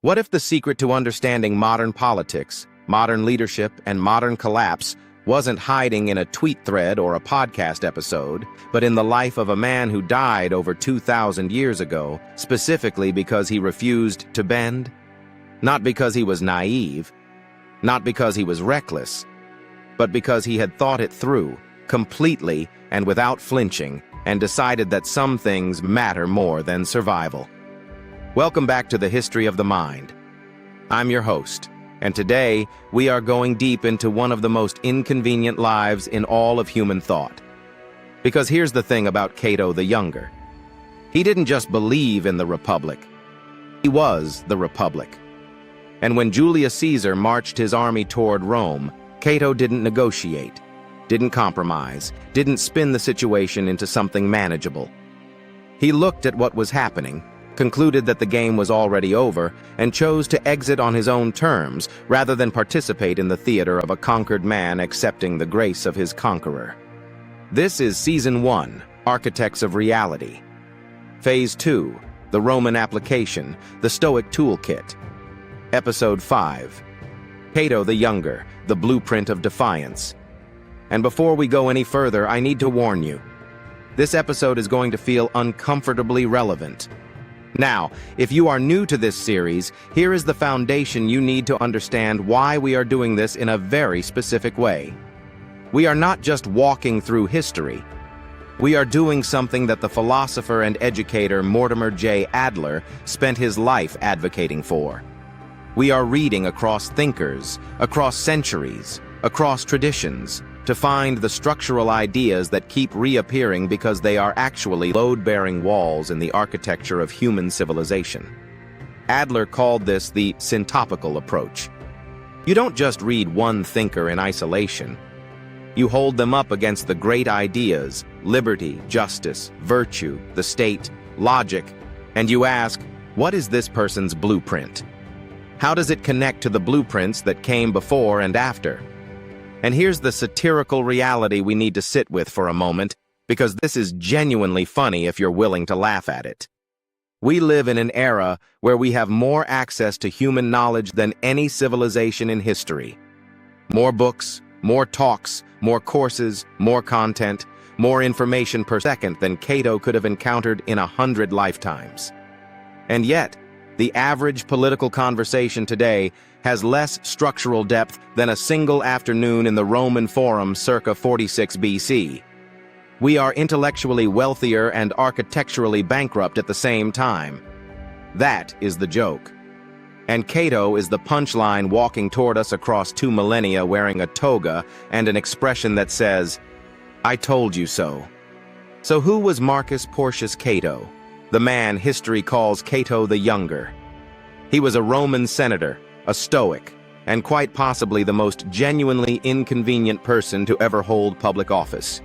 What if the secret to understanding modern politics, modern leadership, and modern collapse wasn't hiding in a tweet thread or a podcast episode, but in the life of a man who died over 2,000 years ago, specifically because he refused to bend? Not because he was naive, not because he was reckless, but because he had thought it through, completely and without flinching, and decided that some things matter more than survival. Welcome back to the History of the Mind. I'm your host, and today we are going deep into one of the most inconvenient lives in all of human thought. Because here's the thing about Cato the Younger. He didn't just believe in the Republic. He was the Republic. And when Julius Caesar marched his army toward Rome, Cato didn't negotiate, didn't compromise, didn't spin the situation into something manageable. He looked at what was happening, concluded that the game was already over, and chose to exit on his own terms rather than participate in the theater of a conquered man accepting the grace of his conqueror. This is Season 1, Architects of Reality. Phase 2, The Roman Application, the Stoic Toolkit. Episode 5, Cato the Younger, the Blueprint of Defiance. And before we go any further, I need to warn you. This episode is going to feel uncomfortably relevant. Now, if you are new to this series, here is the foundation you need to understand why we are doing this in a very specific way. We are not just walking through history. We are doing something that the philosopher and educator Mortimer J. Adler spent his life advocating for. We are reading across thinkers, across centuries, across traditions, to find the structural ideas that keep reappearing because they are actually load-bearing walls in the architecture of human civilization. Adler called this the syntopical approach. You don't just read one thinker in isolation. You hold them up against the great ideas, liberty, justice, virtue, the state, logic, and you ask, what is this person's blueprint? How does it connect to the blueprints that came before and after? And here's the satirical reality we need to sit with for a moment, because this is genuinely funny if you're willing to laugh at it. We live in an era where we have more access to human knowledge than any civilization in history. More books, more talks, more courses, more content, more information per second than Cato could have encountered in 100 lifetimes. And yet, the average political conversation today has less structural depth than a single afternoon in the Roman Forum circa 46 BC. We are intellectually wealthier and architecturally bankrupt at the same time. That is the joke. And Cato is the punchline walking toward us across 2 millennia wearing a toga and an expression that says, "I told you so." So who was Marcus Porcius Cato, the man history calls Cato the Younger? He was a Roman senator, a Stoic, and quite possibly the most genuinely inconvenient person to ever hold public office.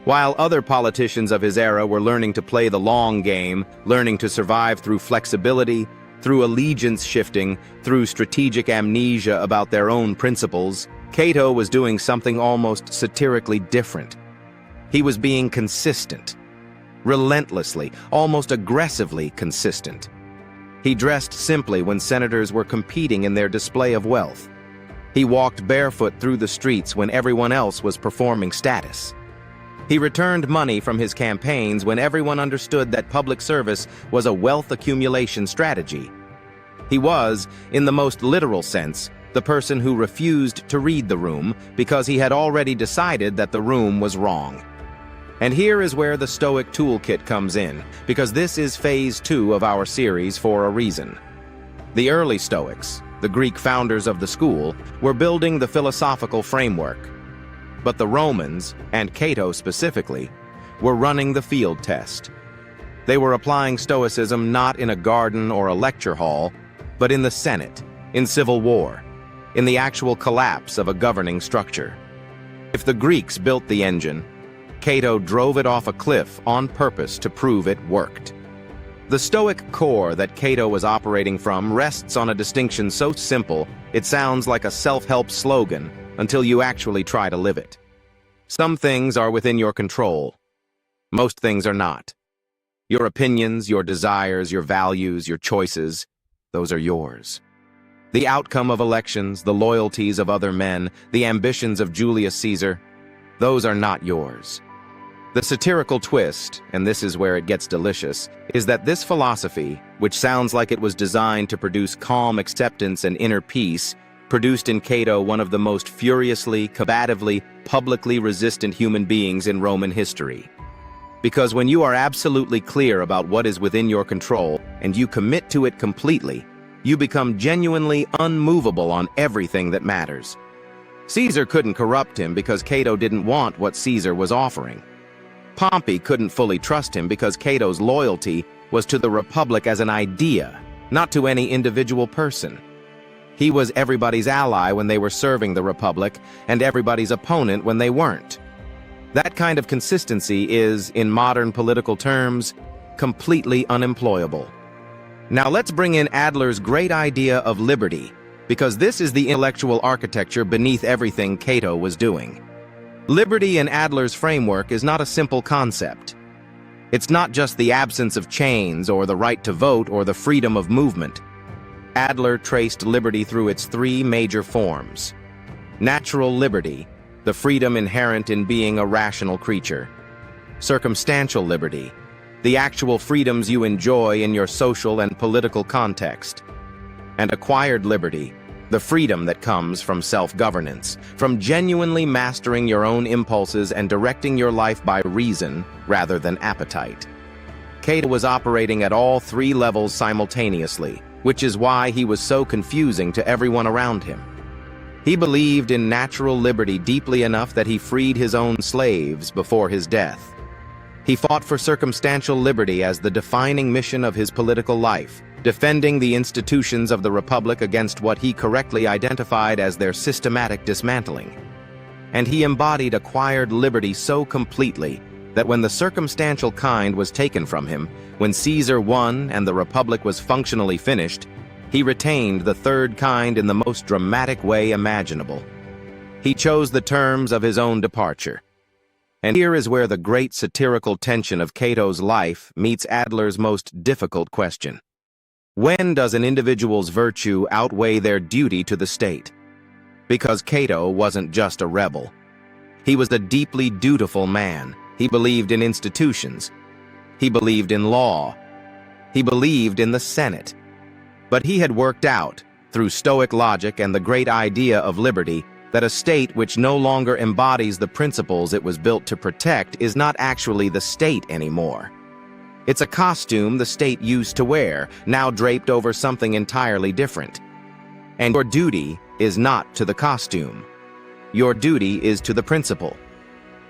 While other politicians of his era were learning to play the long game, learning to survive through flexibility, through allegiance shifting, through strategic amnesia about their own principles, Cato was doing something almost satirically different. He was being consistent. Relentlessly, almost aggressively consistent. He dressed simply when senators were competing in their display of wealth. He walked barefoot through the streets when everyone else was performing status. He returned money from his campaigns when everyone understood that public service was a wealth accumulation strategy. He was, in the most literal sense, the person who refused to read the room because he had already decided that the room was wrong. And here is where the Stoic Toolkit comes in, because this is phase 2 of our series for a reason. The early Stoics, the Greek founders of the school, were building the philosophical framework. But the Romans, and Cato specifically, were running the field test. They were applying Stoicism not in a garden or a lecture hall, but in the Senate, in civil war, in the actual collapse of a governing structure. If the Greeks built the engine, Cato drove it off a cliff on purpose to prove it worked. The Stoic core that Cato was operating from rests on a distinction so simple it sounds like a self-help slogan until you actually try to live it. Some things are within your control. Most things are not. Your opinions, your desires, your values, your choices, those are yours. The outcome of elections, the loyalties of other men, the ambitions of Julius Caesar, those are not yours. The satirical twist, and this is where it gets delicious, is that this philosophy, which sounds like it was designed to produce calm acceptance and inner peace, produced in Cato one of the most furiously, combatively, publicly resistant human beings in Roman history. Because when you are absolutely clear about what is within your control, and you commit to it completely, you become genuinely unmovable on everything that matters. Caesar couldn't corrupt him because Cato didn't want what Caesar was offering. Pompey couldn't fully trust him because Cato's loyalty was to the Republic as an idea, not to any individual person. He was everybody's ally when they were serving the Republic, and everybody's opponent when they weren't. That kind of consistency is, in modern political terms, completely unemployable. Now let's bring in Adler's great idea of liberty, because this is the intellectual architecture beneath everything Cato was doing. Liberty in Adler's framework is not a simple concept. It's not just the absence of chains or the right to vote or the freedom of movement. Adler traced liberty through its three major forms. Natural liberty, the freedom inherent in being a rational creature. Circumstantial liberty, the actual freedoms you enjoy in your social and political context. And acquired liberty, the freedom that comes from self-governance, from genuinely mastering your own impulses and directing your life by reason rather than appetite. Cato was operating at all three levels simultaneously, which is why he was so confusing to everyone around him. He believed in natural liberty deeply enough that he freed his own slaves before his death. He fought for circumstantial liberty as the defining mission of his political life, defending the institutions of the Republic against what he correctly identified as their systematic dismantling. And he embodied acquired liberty so completely that when the circumstantial kind was taken from him, when Caesar won and the Republic was functionally finished, he retained the third kind in the most dramatic way imaginable. He chose the terms of his own departure. And here is where the great satirical tension of Cato's life meets Adler's most difficult question. When does an individual's virtue outweigh their duty to the state? Because Cato wasn't just a rebel. He was a deeply dutiful man. He believed in institutions. He believed in law. He believed in the Senate. But he had worked out, through Stoic logic and the great idea of liberty, that a state which no longer embodies the principles it was built to protect is not actually the state anymore. It's a costume the state used to wear, now draped over something entirely different. And your duty is not to the costume. Your duty is to the principle.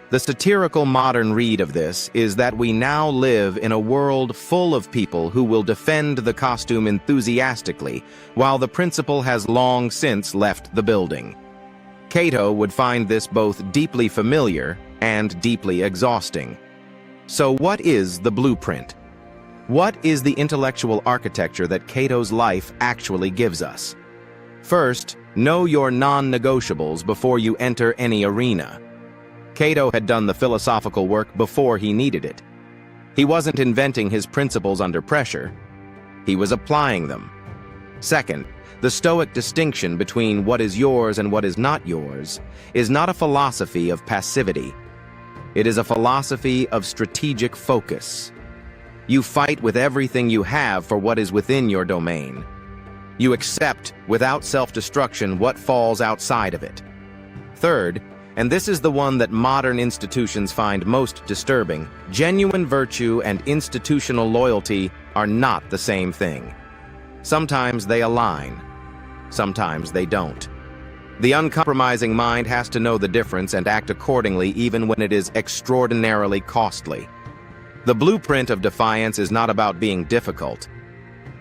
The satirical modern read of this is that we now live in a world full of people who will defend the costume enthusiastically, while the principle has long since left the building. Cato would find this both deeply familiar and deeply exhausting. So what is the blueprint? What is the intellectual architecture that Cato's life actually gives us? First, know your non-negotiables before you enter any arena. Cato had done the philosophical work before he needed it. He wasn't inventing his principles under pressure. He was applying them. Second, the Stoic distinction between what is yours and what is not yours is not a philosophy of passivity. It is a philosophy of strategic focus. You fight with everything you have for what is within your domain. You accept, without self-destruction, what falls outside of it. Third, and this is the one that modern institutions find most disturbing, genuine virtue and institutional loyalty are not the same thing. Sometimes they align. Sometimes they don't. The uncompromising mind has to know the difference and act accordingly even when it is extraordinarily costly. The blueprint of Defiance is not about being difficult.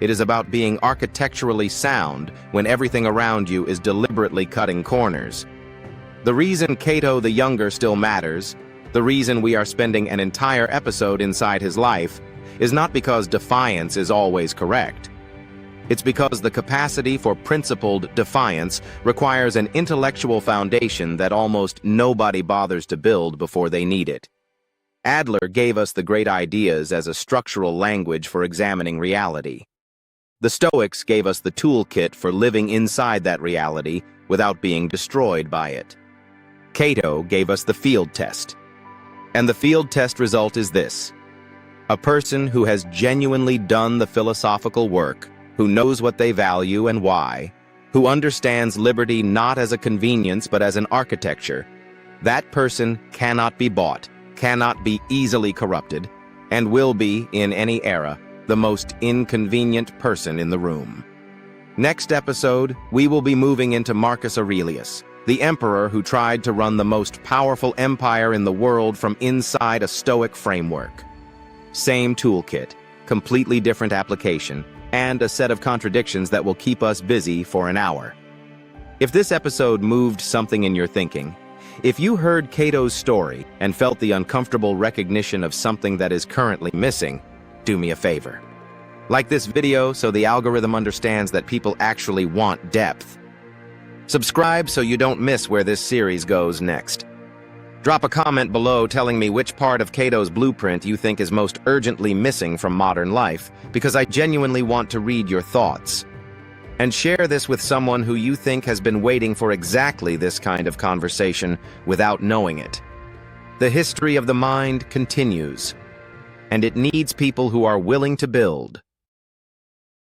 It is about being architecturally sound when everything around you is deliberately cutting corners. The reason Cato the Younger still matters, the reason we are spending an entire episode inside his life, is not because Defiance is always correct. It's because the capacity for principled defiance requires an intellectual foundation that almost nobody bothers to build before they need it. Adler gave us the great ideas as a structural language for examining reality. The Stoics gave us the toolkit for living inside that reality without being destroyed by it. Cato gave us the field test. And the field test result is this: a person who has genuinely done the philosophical work, who knows what they value and why, who understands liberty not as a convenience but as an architecture, that person cannot be bought, cannot be easily corrupted, and will be, in any era, the most inconvenient person in the room. Next episode, we will be moving into Marcus Aurelius, the emperor who tried to run the most powerful empire in the world from inside a Stoic framework. Same toolkit, completely different application, and a set of contradictions that will keep us busy for an hour. If this episode moved something in your thinking, if you heard Cato's story and felt the uncomfortable recognition of something that is currently missing, do me a favor. Like this video so the algorithm understands that people actually want depth. Subscribe so you don't miss where this series goes next. Drop a comment below telling me which part of Cato's blueprint you think is most urgently missing from modern life, because I genuinely want to read your thoughts. And share this with someone who you think has been waiting for exactly this kind of conversation without knowing it. The history of the mind continues, and it needs people who are willing to build.